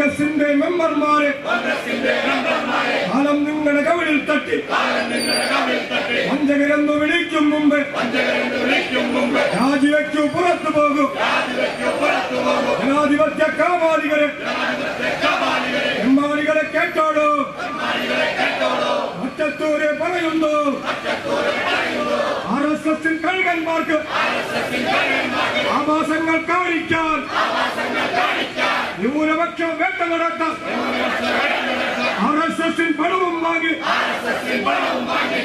കോൺഗ്രസിന്റെ മെമ്പർമാരെ കാലം നിങ്ങളുടെ കവിളിൽ തട്ടി വഞ്ചകരെന്ന് വിളിക്കും മുമ്പ് രാജിവെക്കൂ, പുറത്തു പോകും. ജനാധിപത്യ കാമാലികളെ എമ്മാലികളെ കേട്ടോളൂ. മറ്റത്തൂരെ പറയുന്നു RSS കഴുകന്മാർക്ക് ആഭാസങ്ങൾ കാണിക്കാൻ ന്യൂനപക്ഷം വേട്ട നടത്താൻ RSS പണവും വാങ്ങി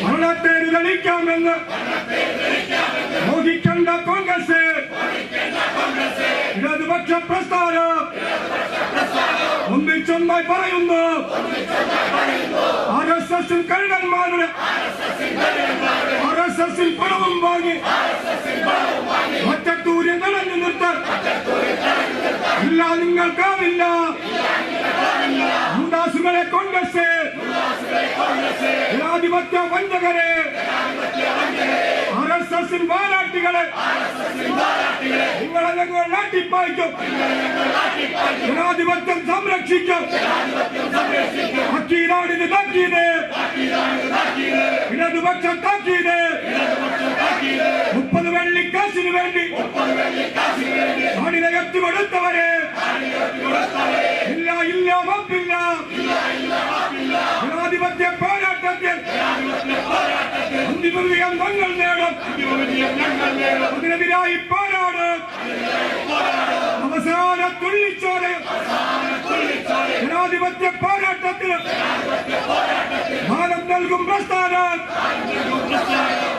ഭരണത്തെ തെളിയിക്കാമെന്ന് മോഹിക്കേണ്ട കോൺഗ്രസ് ഇടതുപക്ഷ പ്രസ്ഥാനം ഒന്നിച്ചൊന്നായി പറയുന്നു. RSS കഴുകന്മാരുടെ RSS പണവും വാങ്ങി മറ്റത്തൂരിൽ നടന്നു നിർത്താൻ ഇല്ല, നിങ്ങൾക്കാവില്ല. ഗുണ്ടാസുകളെ കോൺഗ്രസ്, ജനാധിപത്യ വഞ്ചകരെ, RSS വാലാട്ടികളെ നിങ്ങളെ ഞങ്ങൾ നാട്ടിപ്പായിക്കും. ജനാധിപത്യം സംരക്ഷിക്കും. താക്കീതാണ് താക്കീത്, ഇടതുപക്ഷം താക്കീത്. 30 വെള്ളിക്കാശിന് വേണ്ടി നാടിനെ എത്തിക്കൊടുത്തവരെ ഇല്ല ഇല്ല മാപ്പില്ല. ജനാധിപത്യ പോരാട്ടത്തിൽ അന്തിമ വിജയം ഞങ്ങൾ നേടും. അതിനെതിരായി പോരാടും. അവസാന തുള്ളിച്ചോരയും ജനാധിപത്യ പോരാട്ടത്തിൽ ഭാരം നൽകും പ്രസ്ഥാനം.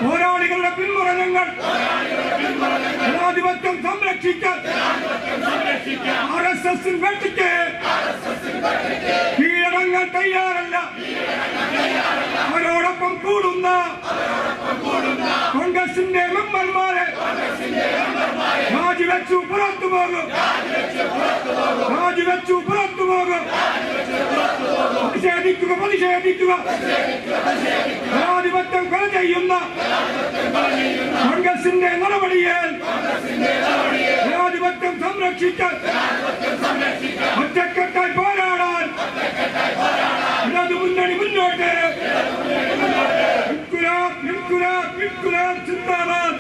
പോരാളികളുടെ പിന്മുറ ഞങ്ങൾ ജനാധിപത്യം സംരക്ഷിക്കാൻ RSS വെട്ടിക്ക് കീഴടങ്ങാൻ തയ്യാറല്ല. അവരോടൊപ്പം കൂടുന്ന കോൺഗ്രസിന്റെ മെമ്പർമാരെ രാജിവെച്ചു, പുറത്തു പോകും. രാജിവെച്ചു, പുറത്തു പോകും. പ്രതിഷേധിക്കുക, പ്രതിഷേധിക്കുക. ജനാധിപത്യം കൊല ചെയ്യുന്ന കോൺഗ്രസിന്റെ നടപടിയെ ജനാധിപത്യം സംരക്ഷിക്കാൻ ഒറ്റക്കെട്ടായി പോരാടാൻ ഇടതു മുന്നണി മുന്നോട്ട്. ഇൻകുലാബ് ഇൻകുലാബ് ഇൻകുലാബ് സിന്ദാബാദ്.